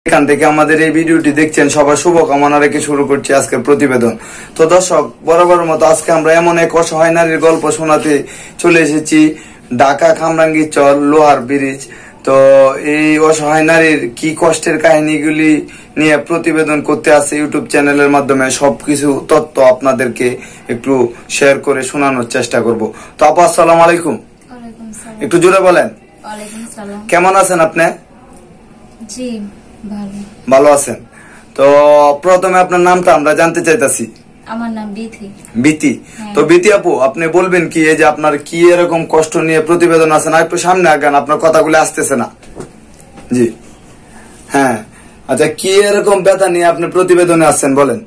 এখান থেকে আমাদের এই ভিডিওটি দেখছেন সবার শুভকামনা রেখে শুরু করছি আজকের প্রতিবেদন। তো দর্শক, বরাবর মতো আজকে আমরা এমন এক অসহায় নারীর গল্প শোনাতে চলে এসেছি ঢাকা খামরাঙ্গি চর লোহার ব্রিজ। তো এই অসহায় নারীর কি কষ্টের কাহিনীগুলি নিয়ে প্রতিবেদন করতে আসছে ইউটিউব চ্যানেলের মাধ্যমে সবকিছু তথ্য আপনাদেরকে একটু শেয়ার করে শোনানোর চেষ্টা করব। তো আপু, আসসালামু আলাইকুম। একটু জোরে বলেন। কেমন আছেন আপনি? জি ভালো আছেন। তো প্রথমে আপনার নামটা আমরা জানতে চাইতাছি। আমার নাম বিথি। বিথি। তো বিথি আপু, আপনি বলবেন কি এই যে আপনার কি এরকম কষ্ট নিয়ে প্রতিবেদন আছে না? একটু সামনে আগান, আপনার কথাগুলো আসতেছে না। জি হ্যাঁ, আচ্ছা, কি এরকম ব্যথা নিয়ে আপনি প্রতিবেদনে আসছেন বলেন।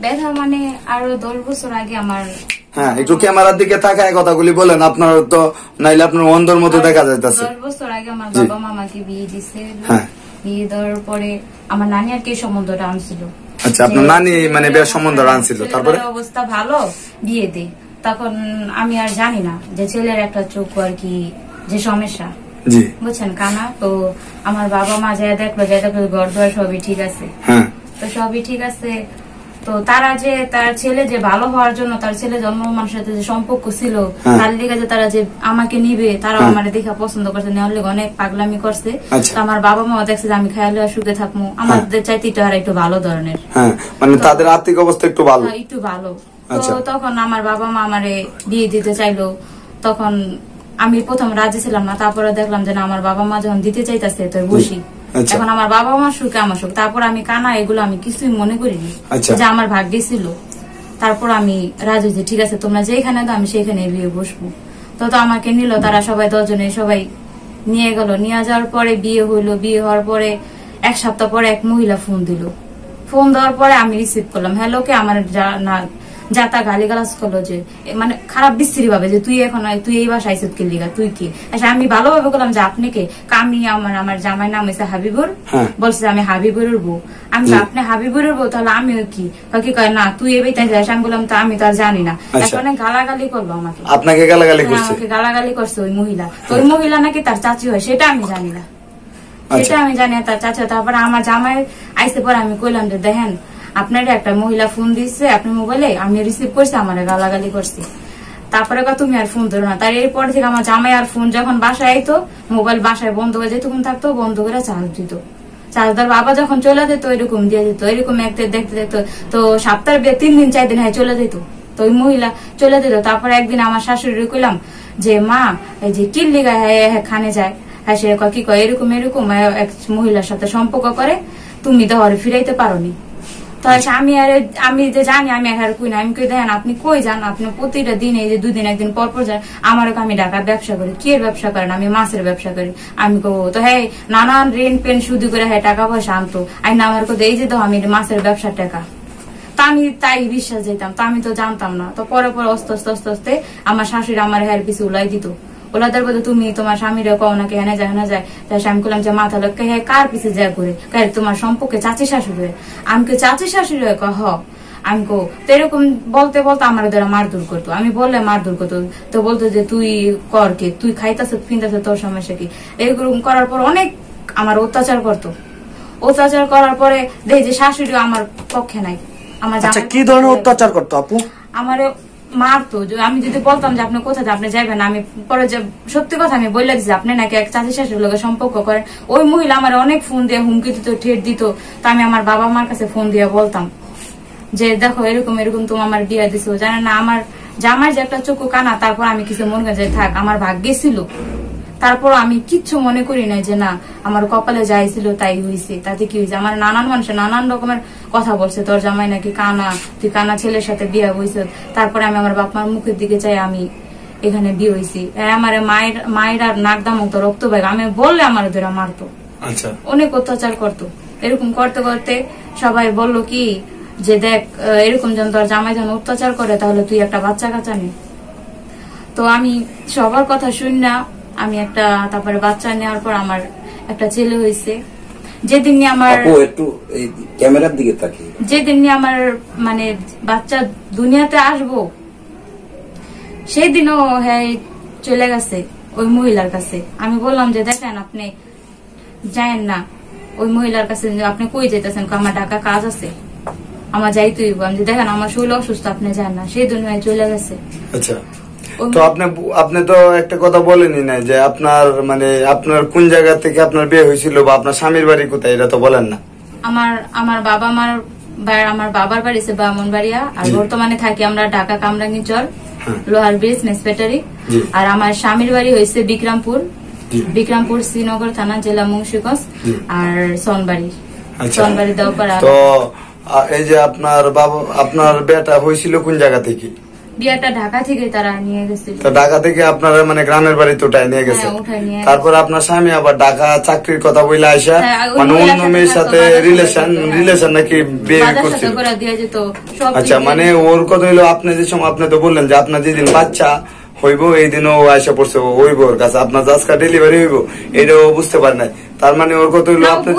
ব্যথা মানে আরো 10 বছর আগে আমার, হ্যাঁ একটু ক্যামেরার দিকে তাকায় কথাগুলি বলেন, আপনার তো নাইলে আপনার অন্ধর মতো দেখা যাইতেছে। 10 বছর আগে আমার বাবা মামাকে বিয়ে দিছে। হ্যাঁ, বিয়ে দেওয়ার পরে আমার নানি আর কি সম্বন্ধটা আনছিল। আচ্ছা, আপনার নানি মানে বিয়ের সম্বন্ধ আনছিল, তারপরে অবস্থা ভালো, বিয়ে দে। তখন আমি আর জানি না যে ছেলের একটা চোখ আর কি যে সমস্যা, জি বুঝছেন কানা। তো আমার বাবা মা যা দেখলো ঘর দোয়ার সবই ঠিক আছে। হ্যাঁ, তো সবই ঠিক আছে। তো তারা যে তার ছেলে যে ভালো হওয়ার জন্য, তার ছেলে জন্ম মানুষের সাথে যে সম্পর্ক ছিল তার লিগে যে তারা যে আমাকে নিবে, তারা আমার দেখা পছন্দ করছে, নেওয়ার লিগে অনেক পাগলামি করছে। আমার বাবা মা দেখছে যে আমি খায়ালে সুখে থাকবো, আমাদের চাইতে একটু ভালো ধরনের, মানে তাদের আর্থিক অবস্থা একটু ভালো, একটু ভালো। তো তখন আমার বাবা মা আমারে বিয়ে দিতে চাইলো। তখন আমি প্রথম রাজি ছিলাম না, তারপরে দেখলাম যে না, আমার বাবা মা যখন দিতে চাইতেছে তো বসি। এখন আমার বাবা মা সুখে আমার সুখ। তারপর আমি কানা এগুলো আমি কিছুই মনে করিনি যে আমার ভাগ্যে ছিল। তারপর আমি রাজি যে ঠিক আছে তোমরা যেখানে দাও আমি সেখানে বিয়ে বসবো। তো আমাকে নিল তারা সবাই, 10 জনে সবাই নিয়ে গেল। নিয়ে যাওয়ার পরে বিয়ে হইলো। বিয়ে হওয়ার পরে 1 সপ্তাহ পরে এক মহিলা ফোন দিল। ফোন দেওয়ার পরে আমি রিসিভ করলাম। হ্যালো কে? আমার যাতা গালিগালাজ করলো, যে মানে খারাপ বিশ্রী ভাবে যে তুই এখন তুই এই বাসায় আইসিস কে লিগা, তুই কি? আচ্ছা, আমি ভালোভাবে বললাম যে আপনি কে? আমি আমার জামাই নাম হয়েছে হাবিবুর। বলছে আমি হাবিবুরের বউ। আমি আপনি হাবিবুরের বউ, তাহলে আমিও কি? কি কয় না তুই এই বেতায় যাস। আমি বললাম তো আমি তো আর জানি না। এখন গালাগালি করলো আমাকে। আপনাকে গালাগালি করছে? আমাকে গালাগালি করছে ওই মহিলা। ওই মহিলা নাকি তার চাচি হয়, সেটা আমি জানি না, সেটা আমি জানি না তার চাচি। তারপরে আমার জামাই আইসে পরে আমি কইলাম যে দেখেন আপনার একটা মহিলা ফোন দিচ্ছে আপনার মোবাইলে, আমি রিসিভ করছি, আমার গালাগালি করছি। তারপরে তুমি আর ফোন ধরো না। তার এরপর থেকে আমার জামাই আর ফোন যখন বাসায় আইতো, মোবাইল বাসায় বন্ধ হয়ে যেত, থাকতো বন্ধ করে চার্জ দিত। চার্জ দেওয়ার বাবা যখন চলে যেত এরকম দিয়ে দিত। এরকম দেখতে দেখতে তো সপ্তাহে 3 দিন 4 দিন চলে যেত। তো ওই মহিলা চলে যেত। তারপরে একদিন আমার শাশুড়ি কইলাম যে মা, এই যে কি লিগা খানে যায়, হ্যাঁ সে কি কয় এরকম এরকম এক মহিলার সাথে সম্পর্ক করে, তুমি দেওয়ার ফিরাইতে পারো নি। তো আমি যে জানি আমি আর কই না। আমি কই দেখেন আপনি কই যান? আপনি প্রতিটা দিন এই যে 2 দিন 1 দিন পর পর যান। আমারও আমি ঢাকার ব্যবসা করি। কি এর ব্যবসা করেন? আমি মাছের ব্যবসা করি। আমি কো তো হ্যাঁ নানান ঋণ পেন শুধু করে হ্যাঁ টাকা পয়সা আনতো। আমি না আমার কোথায় এই যে দাও আমি মাছের ব্যবসার টাকা। তা আমি তাই বিশ্বাস যেতাম। তো আমি তো জানতাম না। তো পরে পরে আস্তে আস্তে আমার শাশুড়ি আমার হ্যার পিছু উলাই দিত। ওলাদের বলতে তুমি তোমার স্বামীরা কও নাকি হেনে যায়। আমি করলাম যে মাথা লোক হ্যাঁ কার পিছিয়ে যা করে তোমার সম্পর্কে চাচি শাশুড়ি। আমি চাচি শাশুড়ি হ আমি কো। তো এরকম বলতে বলতে আমার দ্বারা মারধর করতো। আমি বললে মারধর করতো। তো বলতো যে তুই কর কে, তুই খাইতেছ কিনতেছ, তোর সমস্যা কি? এরকম করার পর অনেক আমার অত্যাচার করতো। অত্যাচার করার পরে দেখি যে শাশুড়ি আমার পক্ষে নাই। আমার কি ধরনের অত্যাচার করতো আপু? আমার মারতো। আমি যদি বলতাম যে আপনি কোথায় আপনি যাবেন, আমি পরে যে সত্যি কথা আমি বলে দিচ্ছি আপনি নাকি এক চাচি শাশুড়ির লোকের সম্পর্ক করেন। ওই মহিলা আমার অনেক ফোন দিয়ে হুমকি দিত, ঠেট দিত। তা আমি আমার বাবা মার কাছে ফোন দিয়ে বলতাম যে দেখো এরকম এরকম তুমি আমার বিয়ে দিছো। জানে না আমার জামাই যে একটা চোখু কানা, তারপর আমি কিছু মনে করি যে থাক আমার ভাগ্যে ছিল। তারপর আমি কিচ্ছু মনে করি না যে না আমার কপালে যাই ছিল তাই হয়েছে, তাতে কি হয়েছে। আমার নানান মানুষের নানান রকমের কথা বলছে, তোর জামাই নাকি কানা, তুই কানা ছেলের সাথে বিয়ে হয়েছ। তারপরে আমি আমার বাপ মার মুখের দিকে চাই আমি এখানে বিয়ে হয়েছি। আমার মায়ের আর নাক দামতো রক্ত বাইক। আমি বললে আমার ধরে মারতো, অনেক অত্যাচার করতো। এরকম করতে করতে সবাই বললো কি যে দেখ এরকম যেন তোর জামাই যেন অত্যাচার করে তাহলে তুই একটা বাচ্চা কাচ্চা নে। তো আমি সবার কথা শুনি না আমি একটা, তারপরে বাচ্চা নেওয়ার পর আমার একটা ছেলে হয়েছে। যেদিন আমার ক্যামেরার দিকে তাকিয়ে যেদিন আমার মানে বাচ্চা দুনিয়াতে আসবো সেই দিনও হ্যাঁ চলে গেছে ওই মহিলার কাছে। আমি বললাম যে দেখেন আপনি যায়েন না, ওই মহিলার কাছে যে আপনি কই যেতেছেন, আমার ঢাকা কাজ আছে, আমার যাইতে হইব। আমি দেখেন আমার শরীর অসুস্থ, আপনি যান না, সেই দুনিয়ায় চলে গেছে। আচ্ছা, তো আপনি তো একটা কথা বলেনি না যে আপনার মানে আপনার কোন জায়গা থেকে আপনার বিয়ে হয়েছিল বা আপনার স্বামীর বাড়ি কোথায়, এটা তো বলেন না। আমার বাবার বাড়ি সে ব্রাহ্মণবাড়িয়া, আর বর্তমানে থাকি আমরা ঢাকা কামরাঙ্গীরচর লোহার ব্রিজ মেসপেটারি। আর আমার স্বামীর বাড়ি হয়েছে বিক্রমপুর শ্রীনগর থানা, জেলা মুন্সিগঞ্জ, আর সনবাড়ি দেওপাড়া। তো এই যে আপনার বিয়েটা হয়েছিল কোন জায়গা থেকে? বিয়েটা ঢাকা থেকে তারা নিয়ে গেছিল। তো ঢাকা থেকে আপনার মানে গ্রামের বাড়িতে উঠায় নিয়ে গেছে। তারপর আপনার স্বামী আবার ঢাকা চাকরির কথা বলে আইসা মানে অন্য মেয়ের সাথে রিলেশন নাকি বিয়ে করছে। আচ্ছা, মানে ওর কথা হইলো আপনি যে সময় আপনি তো বললেন যে আপনার যেদিন বাচ্চা হইব এই দিনও আইসা পড়ছে হইব ওর কাছে, আপনার আজকে ডেলিভারি হইব এটাও বুঝতে পারে নাই। তার মানে ওর কথা হইলো আপনার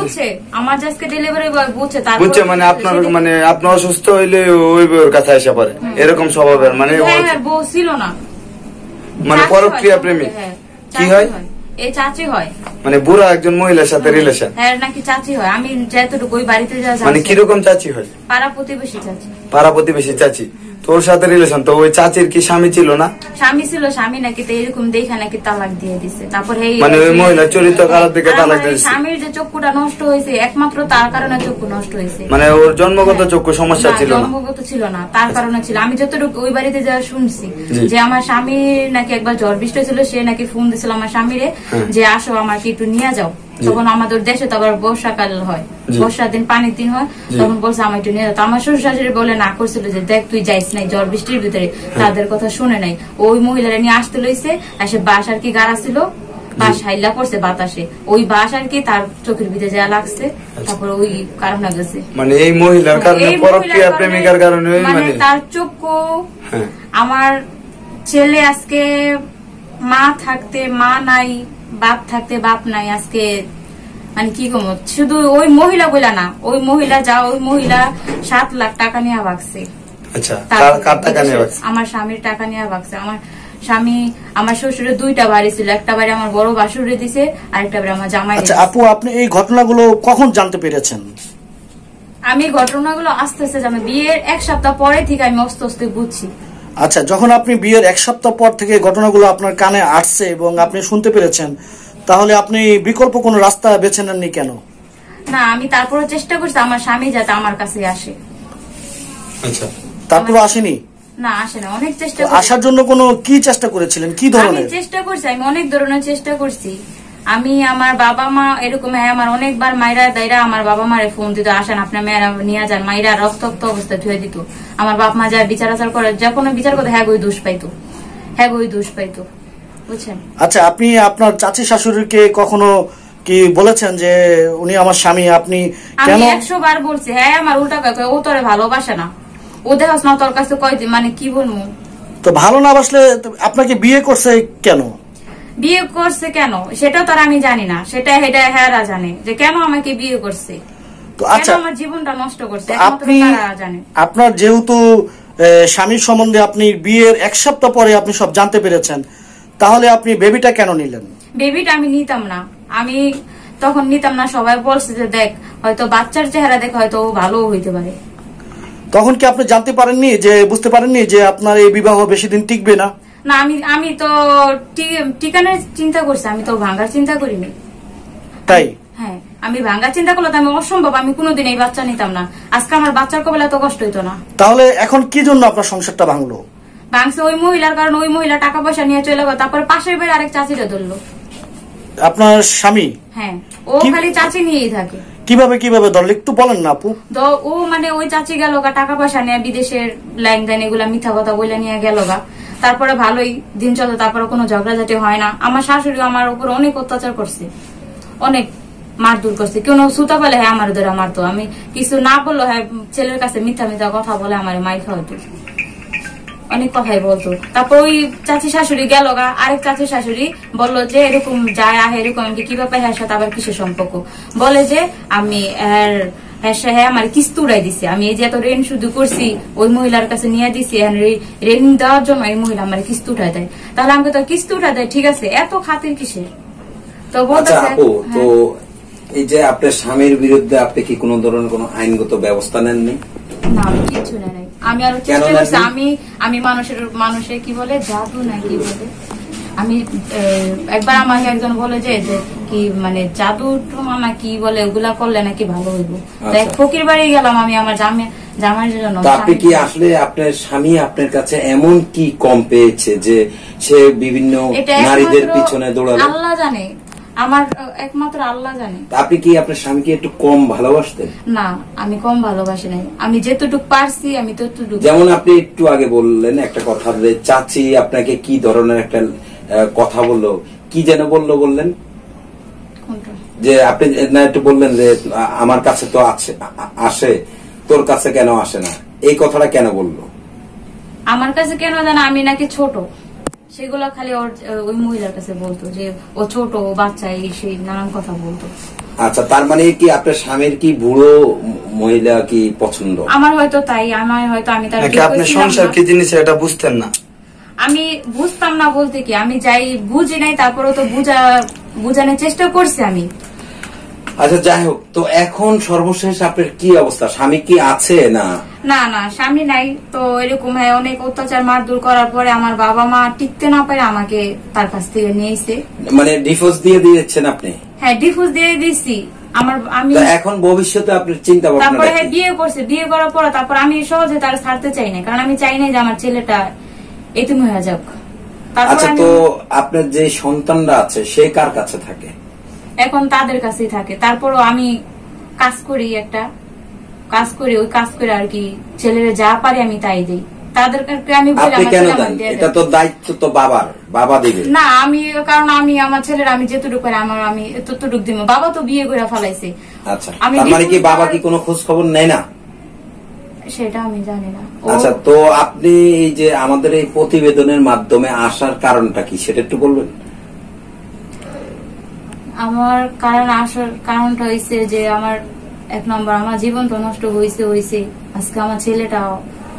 বুঝছে মানে আপনার মানে আপনার অসুস্থ হইলে হইব ওর কাছে আইসা পারে, এরকম স্বভাবের মানে ছিল না, মানে পরক্রিয়া প্রেমী। কি হয়? এই চাচি হয়, মানে বুড়া একজন মহিলার সাথে রিলেশন। হ্যাঁ নাকি চাচি হয়, আমি যতটুকু ওই বাড়িতে যাওয়া। মানে কিরকম চাচি হয়? পাড়া প্রতিবেশী চাচি। পাড়া প্রতিবেশী চাচি, তোর সাথে রিলেশন। তো ওই চাচির কি স্বামী ছিল না? স্বামী ছিল, স্বামী নাকি তো এরকম দেখা নাকি তালাক দিয়ে দিছে। তারপর মানে ওই মহিলা চরিত্র খারাপ দিকে তালাক দিয়ে দিছে। স্বামীর যে চক্ষুটা নষ্ট হয়েছে একমাত্র তার কারণে চক্ষু নষ্ট হয়েছে। মানে ওর জন্মগত চক্ষু সমস্যা ছিল না? জন্মগত ছিল না, তার কারণে ছিল। আমি যতটুকু ওই বাড়িতে যা শুনছি যে আমার স্বামীর নাকি একবার জ্বর বৃষ্টি ছিল, সে নাকি ফোন দিছিল আমার স্বামীরে যে আসো আমাকে একটু নিয়ে যাও। তখন আমাদের দেশে তো আবার বর্ষাকাল হয়, বর্ষার দিন পানির দিন হয়, তখন বলছে আমার একটু নিয়ে যাও। আমার শ্বশুর শাশুড়ি বলে না করছিল যে দেখ তুই যাইস নাই জ্বর বৃষ্টির ভিতরে, তাদের কথা শুনে নাই। ওই মহিলারা নিয়ে আসতে লইছে, এসে বাস আর কি গাড়া ছিল, বাস হাইলা পড়ছে বাতাসে, ওই বাস আর কি তার চোখের ভিতরে যা লাগছে, তারপর ওই কারণে গেছে। মানে এই মহিলার কারণে, পরক্রিয়া প্রেমিকার কারণে মানে তার চক্ষু। আমার ছেলে আজকে মা থাকতে মা নাই, বাপ থাকতে বাপ নাই, আজকে মানে কি কম। শুধু ওই মহিলা বলে না, ওই মহিলা 7 লাখ টাকা নিয়ে ভাগছে। আচ্ছা, কার টাকা নিয়ে ভাগছে? আমার স্বামীর টাকা নিয়ে ভাগছে। আমার স্বামী, আমার শ্বশুরের 2টা বাড়ি ছিল, একটা বাড়ি আমার বড় বাসুরে দিছে, আরেকটা বাড়ি আমার জামাই। আচ্ছা আপু, আপনি এই ঘটনাগুলো কখন জানতে পেরেছেন? আমি ঘটনাগুলো আস্তে আস্তে আমি বিয়ের 1 সপ্তাহ পরে থেকে আমি আস্তে আস্তে বুঝছি। আচ্ছা, যখন আপনি বিয়ের 1 সপ্তাহ পর থেকে ঘটনাগুলো আপনার কানে আসছে এবং আপনি শুনতে পেরেছেন, তাহলে আপনি বিকল্প কোনো রাস্তা বেছে নেননি কেন? না, আমি তারপরে চেষ্টা করছি আমার স্বামী যাতে আমার কাছে আসে। আচ্ছা, তারপর আসেনি? না, আসে না। অনেক চেষ্টা আসার জন্য কি চেষ্টা করেছিলেন? কি ধরনের চেষ্টা করছি? আমি অনেক ধরনের চেষ্টা করছি। আমি আমার বাবা মা এরকম আমার অনেকবার মাইরা দাইরা আমার বাবা মারে ফোন দিত, আসেন আপনার মেয়েরা নিয়ে যান। মাইরা রক্তাক্ত অবস্থা ধুয়ে দিত। আমার বাপ মা যা বিচার আচার করে, যা কোনো বিচার করতে হ্যাঁ দোষ পাইতো, বুঝছেন? আচ্ছা, আপনি আপনার চাচি শাশুড়িকে কখনো কি বলেছেন যে উনি আমার স্বামী? আপনি আমি 100 বার বলছি। হ্যাঁ, আমার উল্টা কয় ও তোরে ভালোবাসে না, ও দেখাস না তোর কাছে কয় মানে কি বলবো। তো ভালো না বাসলে আপনাকে বিয়ে করছে কেন? বিয়ে করছে কেন সেটা তো আমি জানি না, সেটা হ্যাঁ জানে যে কেন আমাকে বিয়ে করছে। তো আচ্ছা, আমার জীবনটা নষ্ট করছে আপনি জানেন। আপনার যেহেতু স্বামীর সম্বন্ধে আপনি বিয়ের 1 সপ্তাহ পরে আপনি সব জানতে পেরেছেন, তাহলে আপনি বেবিটা কেন নিলেন? বেবিটা আমি নিতাম না, আমি তখন নিতাম না। সবাই বলছে যে দেখ হয়তো বাচ্চার চেহারা দেখে হয়তো ও ভালো হইতে পারে। তখন কি আপনি জানতে পারেননি, যে বুঝতে পারেননি যে আপনার এই বিবাহ বেশি দিন টিকবে না? না, আমি তো টিকানোর চিন্তা করছি, আমি তো ভাঙার চিন্তা করিনি। তাই? হ্যাঁ, আমি ভাঙার চিন্তা করলে তো আমি অসম্ভব, আমি কোনোদিন এই বাচ্চা নিতাম না। আজকে আমার বাচ্চার কবেলা তো কষ্ট হইতো না। তাহলে এখন কি জন্য আপনার সংসারটা ভাঙলো? ভাঙছে ওই মহিলার কারণ। ওই মহিলা টাকা পয়সা নিয়ে চলে গেল, তারপর পাশের বাড়ি আরেক চাচিরে ধরলো। আপনার স্বামী? হ্যাঁ, ও খালি চাচি নিয়েই থাকে। কিভাবে ধরলো একটু বলেন না আপু। ও মানে ওই চাচি গেল গা টাকা পয়সা নিয়ে, বিদেশের লেনদেন এগুলা মিথ্যা কথা বলে নিয়ে গেল গা। তারপরে ভালোই দিন চলতো, তারপরে কোনো ঝগড়াঝাটি হয় না। আমার শাশুড়ি আমার উপর অনেক অত্যাচার করছে, অনেক মারধর করছে। কেউ সুতা বলে হ্যাঁ আমার ধরে মারতো, আমি কিছু না বললো হ্যাঁ ছেলের কাছে মিথ্যা কথা বলে আমার মাই খাওয়াতো, অনেক কথাই বলতো। তারপর ওই চাচি শাশুড়ি গেল গা, আরেক চাচি শাশুড়ি বললো যে এরকম যায় আহে এরকম কি ব্যাপার, হ্যাঁ সাথে আবার কিসের সম্পর্ক। বলে যে আমি হ্যাঁ আমার কিস্তি উড়াই দিছে, আমি এই যে এত ঋণ শুধু করছি ওই মহিলার কাছে নিয়ে দিছি, ঋণ দেওয়ার জন্য এই মহিলা আমার কিস্তি উঠাই দেয়। তাহলে আমাকে তো কিস্তি উঠাই দেয়, ঠিক আছে, এত খাতির কিসের? তো বলতেছে এই যে আপনার স্বামীর বিরুদ্ধে আপনি কি কোনো ধরনের কোনো আইনগত ব্যবস্থা নেননি? না, আমি কিছু নাই। আমি আরো কেন চেষ্টা করছি। নেননি? আমি মানুষের কি বলে জাদু না কি বলে, আমি একবার আমাকে একজন বলে যে কি মানে জাদু টুমা না কি বলে, ওগুলা করলে নাকি ভালো হইব। এক ফকির বাড়ি গেলাম আমি আমার জামাইয়ের জন্য। তো আপনি কি আসলে আপনার স্বামী আপনার কাছে এমন কি কম পেয়েছে যে সে বিভিন্ন নারীদের পিছনে দৌড়ালো? আল্লাহ জানে, আমার একমাত্র আল্লাহ জানে। আপনি কি আপনার স্বামীকে একটু কম ভালোবাসতেন? না, আমি কম ভালোবাসি নাই। আমি যেতটুকু পারছি আমি ততটুকু। যেমন আপনি একটু আগে বললেন একটা কথা, যে চাচি আপনাকে কি ধরনের একটা কথা বললো, কি যেন বললেন যে আপনি না একটু বললেন যে আমার কাছে তো আসে, তোর কাছে কেন আসে না, এই কথাটা কেন বললো? আমার কাছে কেন জানা, আমি নাকি ছোট, সেগুলো খালি ওই মহিলার কাছে বলতো যে ও ছোট, ও বাচ্চা, এই সেই নানান কথা বলতো। আচ্ছা, তার মানে কি আপনার স্বামীর কি বুড়ো মহিলা কি পছন্দ? আমার হয়তো তাই, আমি তার আপনি সংসার কি জিনিস এটা বুঝতেন না? আমি বুঝতাম না বলতে কি, আমি যাই বুঝি নাই, তারপরে তো বুঝানোর চেষ্টা করছি আমি। আচ্ছা, যাই হোক, তো এখন সর্বশেষ আপনার কি অবস্থা? স্বামী কি আছে? না না, স্বামী নাই তো। এরকম অনেক অত্যাচার মারধর করার পরে আমার বাবা মা টিকতে না পারে আমাকে তার কাছ থেকে নিয়েছে। মানে ডিভোর্স দিয়ে দিয়েছেন আপনি? হ্যাঁ, ডিভোর্স দিয়ে দিছি। আমি এখন ভবিষ্যতে আপনার চিন্তা ভাবনা? তারপরে বিয়ে করছে, বিয়ে করার পরে তারপর আমি সহজে তার ছাড়তে চাই না, কারণ আমি চাই না যে আমার ছেলেটা এতিম হয়ে যাক। আচ্ছা, তো আপনার যে সন্তানরা আছে সে কার কাছে থাকে? এখন তাদের কাছেই থাকে। তারপরও আমি কাজ করি, ওই কাজ করে আর কি ছেলেরা যা পারে আমি তাই দিই তাদেরকে। আমি আপনি কেন দেন? এটা তো দায়িত্ব তো বাবা দিবে না। কারণ আমি আমার ছেলেরা আমি যেটুকু করে আমি ততটুকু দিব। বাবা তো বিয়ে করে ফেলাইছে। আচ্ছা, তার মানে কি বাবা কি কোনো খোঁজ খবর নেয় না? সেটা আমি জানি না। আচ্ছা, তো আপনি এই যে আমাদের এই প্রতিবেদনের মাধ্যমে আসার কারণটা কি সেটা একটু বলবেন? আমার কারণটা হয়েছে যে আমার এক নম্বর আমার জীবন তো নষ্ট হয়েছে। আজকে আমার ছেলেটা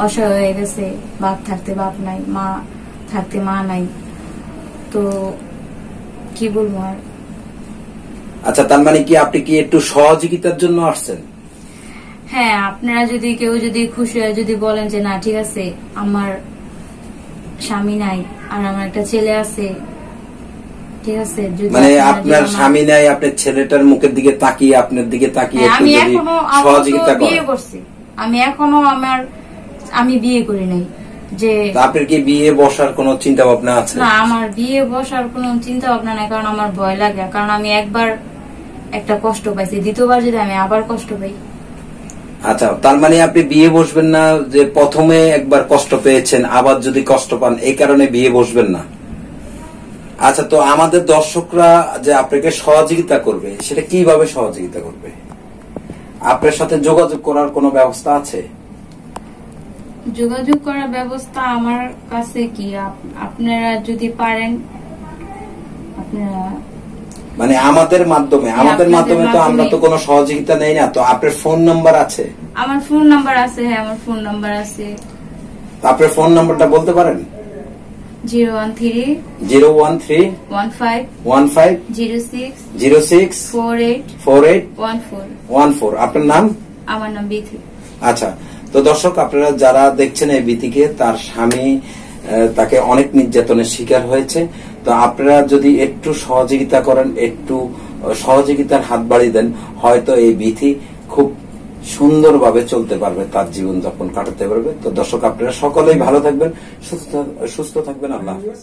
অসহায় হয়ে গেছে, বাপ থাকতে বাপ নাই, মা থাকতে মা নাই, তো কি বলবো আর। আচ্ছা, তার মানে কি আপনি কি একটু সহযোগিতার জন্য আসছেন? হ্যাঁ, আপনারা কেউ যদি খুশি হয়, যদি বলেন যে না ঠিক আছে, আমার স্বামী নাই আর আমার একটা ছেলে আছে, ঠিক আছে, মানে আপনার স্বামী নাই, আপনার ছেলেটার মুখের দিকে তাকিয়ে আপনার দিকে তাকিয়ে আমি এখনো সহযোগিতা বিয়ে করছি, আমি এখনো আমি বিয়ে করি নাই। যে আপনার কি বিয়ে বসার কোন চিন্তা ভাবনা আছে? না, আমার বিয়ে বসার কোন চিন্তা ভাবনা নাই, কারণ আমার ভয় লাগে। কারণ আমি একবার একটা কষ্ট পাইছি, দ্বিতীয়বার যদি আমি আবার কষ্ট পাই। আচ্ছা, তার মানে আপনি বিয়ে বসবেন না, যে প্রথমে একবার কষ্ট পেয়েছেন আবার যদি কষ্ট পান এই কারণে বিয়ে বসবেন না? আচ্ছা, তো আমাদের দর্শকরা যে আপনাকে সহযোগিতা করবে সেটা কিভাবে সহযোগিতা করবে? আপনার সাথে যোগাযোগ করার কোনো ব্যবস্থা আছে? যোগাযোগ করার ব্যবস্থা আমার কাছে কি, আপনারা যদি পারেন, আপনারা মানে আমাদের মাধ্যমে তো আমরা তো কোনো সহযোগিতা নেই না। তো আপনার ফোন নাম্বার আছে? আমার ফোন নাম্বার আছে। হ্যাঁ, আমার ফোন নাম্বার আছে। আপনার ফোন নাম্বারটা বলতে পারেন? 0131506064814। আপনার নাম? আমার নাম বিথি। আচ্ছা, তো দর্শক আপনারা যারা দেখছেন এই বিথিকে, তার স্বামী তাকে অনেক নির্যাতনের শিকার হয়েছে। তো আপনারা যদি একটু সহযোগিতা করেন, একটু সহযোগিতার হাত বাড়িয়ে দেন, হয়তো এই বিথি খুব সুন্দরভাবে চলতে পারবে, তার জীবনযাপন কাটাতে পারবে। তো দর্শক আপনারা সকলেই ভালো থাকবেন, সুস্থ থাকবেন। আল্লাহ হাফেজ।